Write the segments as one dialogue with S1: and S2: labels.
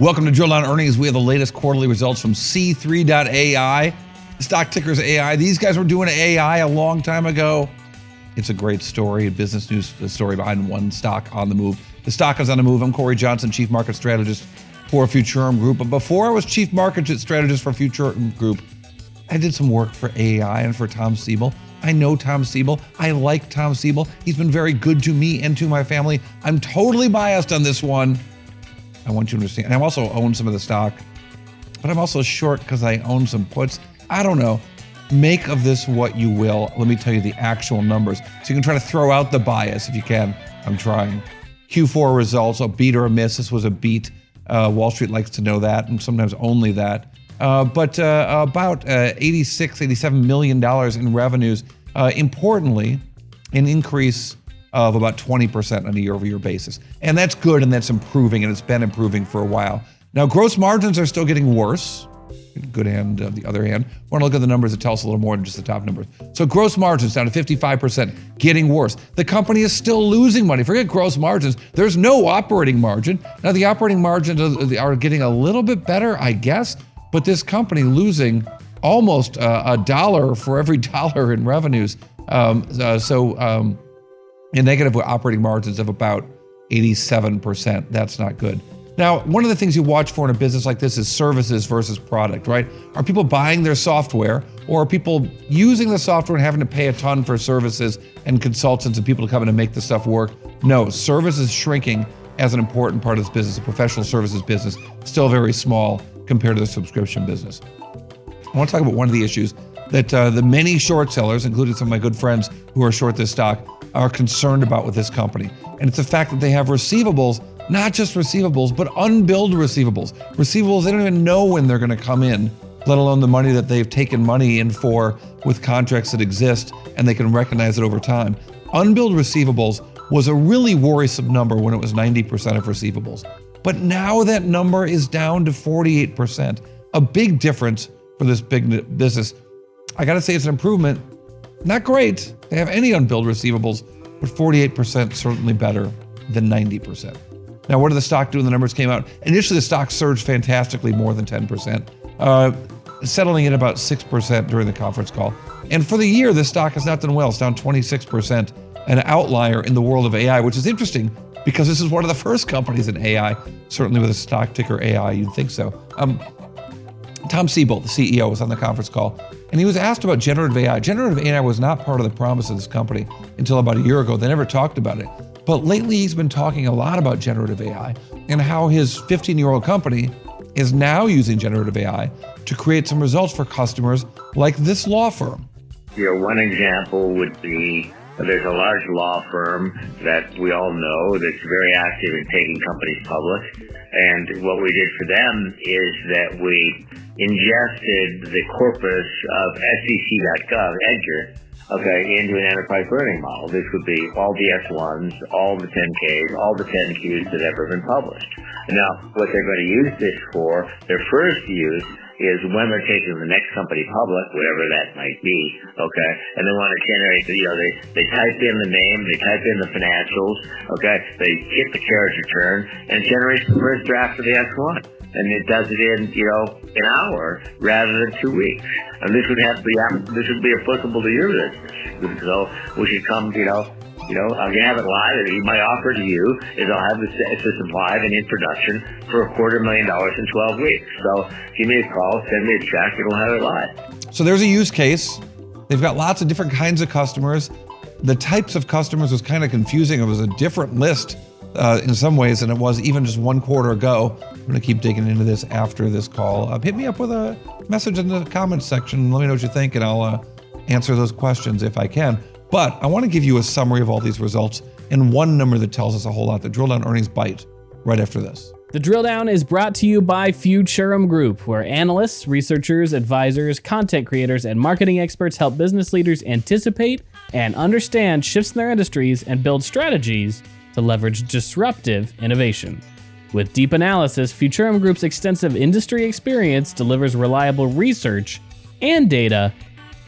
S1: Welcome to Drill Down Earnings. We have the latest quarterly results from C3.ai. Stock ticker's AI. These guys were doing AI a long time ago. It's a great story, a business news story behind one stock on the move. The stock is on the move. I'm Cory Johnson, Chief Market Strategist for Futurum Group. But before I was Chief Market Strategist for Futurum Group, I did some work for AI and for Tom Siebel. I know Tom Siebel. I like Tom Siebel. He's been very good to me and to my family. I'm totally biased on this one. I want you to understand. And I also own some of the stock, but I'm also short because I own some puts. I don't know. Make of this what you will. Let me tell you the actual numbers. So you can try to throw out the bias if you can. I'm trying. Q4 results, a beat or a miss. This was a beat. Wall Street likes to know that, and sometimes only that. But about $87 million in revenues. Importantly, an increase of about 20% on a year-over-year basis. And that's good, and that's improving, and it's been improving for a while. Now, gross margins are still getting worse. Good hand, on the other hand. I want to look at the numbers that tell us a little more than just the top numbers. So gross margins down to 55%, getting worse. The company is still losing money. Forget gross margins. There's no operating margin. Now, the operating margins are getting a little bit better, I guess, but this company losing almost a dollar for every dollar in revenues. A negative operating margins of about 87%. That's not good. Now, one of the things you watch for in a business like this is services versus product, right? Are people buying their software, or are people using the software and having to pay a ton for services and consultants and people to come in and make the stuff work? No, service is shrinking as an important part of this business. The professional services business, still very small compared to the subscription business. I want to talk about one of the issues that the many short sellers, including some of my good friends who are short this stock, are concerned about with this company. And it's the fact that they have receivables, not just receivables, but unbilled receivables. Receivables, they don't even know when they're gonna come in, let alone the money that they've taken money in for with contracts that exist, and they can recognize it over time. Unbilled receivables was a really worrisome number when it was 90% of receivables. But now that number is down to 48%. A big difference for this big business. I gotta say it's an improvement. Not great, they have any unbilled receivables, but 48% certainly better than 90%. Now, what did the stock do when the numbers came out? Initially, the stock surged fantastically, more than 10%, settling at about 6% during the conference call. And for the year, the stock has not done well. It's down 26%, an outlier in the world of AI, which is interesting because this is one of the first companies in AI, certainly with a stock ticker AI, you'd think so. Tom Siebel, the CEO, was on the conference call, and he was asked about generative AI. Generative AI was not part of the promise of this company until about a year ago. They never talked about it. But lately, he's been talking a lot about generative AI and how his 15-year-old company is now using generative AI to create some results for customers like this law firm.
S2: One example would be there's a large law firm that we all know that's very active in taking companies public. And what we did for them is that we ingested the corpus of SEC.gov, into an enterprise learning model. This would be all the S1s, all the 10Ks, all the 10Qs that have ever been published. Now, what they're going to use this for, their first use, is when they're taking the next company public, whatever that might be, and they want to generate, they type in the name, they type in the financials, they hit the carriage return, and it generates the first draft of the S1. And it does it in, an hour rather than 2 weeks. And this would be applicable to your business. So we should come, I'm gonna have it live. My offer to you is I'll have this system live and in production for $250,000 in 12 weeks. So give me a call, send me a check, and we'll have it live.
S1: So there's a use case. They've got lots of different kinds of customers. The types of customers was kind of confusing. It was a different list in some ways than it was even just 1 quarter ago. I'm gonna keep digging into this after this call. Hit me up with a message in the comments section. Let me know what you think, and I'll answer those questions if I can. But I want to give you a summary of all these results and one number that tells us a whole lot. The Drill Down Earnings Bite right after this.
S3: The Drill Down is brought to you by Futurum Group, where analysts, researchers, advisors, content creators, and marketing experts help business leaders anticipate and understand shifts in their industries and build strategies to leverage disruptive innovation. With deep analysis, Futurum Group's extensive industry experience delivers reliable research and data,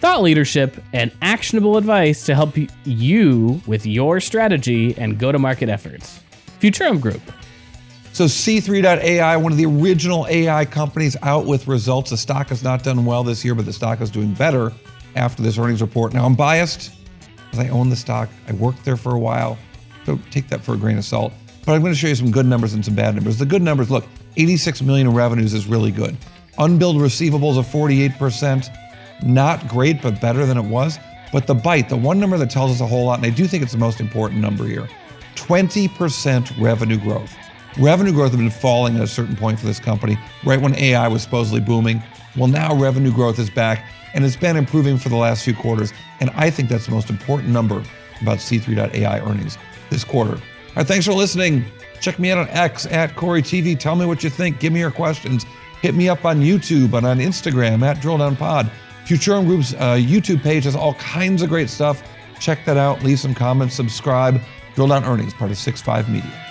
S3: thought leadership, and actionable advice to help you with your strategy and go-to-market efforts. Futurum Group.
S1: So C3.ai, one of the original AI companies, out with results. The stock has not done well this year, but the stock is doing better after this earnings report. Now, I'm biased because I own the stock. I worked there for a while, so take that for a grain of salt. But I'm going to show you some good numbers and some bad numbers. The good numbers, look, 86 million in revenues is really good. Unbilled receivables of 48%, not great, but better than it was. But the bite, the one number that tells us a whole lot, and I do think it's the most important number here, 20% revenue growth. Revenue growth had been falling at a certain point for this company, right when AI was supposedly booming. Well, now revenue growth is back, and it's been improving for the last few quarters. And I think that's the most important number about C3.ai earnings this quarter. All right, thanks for listening. Check me out on X at Cory TV. Tell me what you think. Give me your questions. Hit me up on YouTube and on Instagram at DrillDownPod. Futurum Group's YouTube page has all kinds of great stuff. Check that out. Leave some comments. Subscribe. Drill Down Earnings, part of 6.5 Media.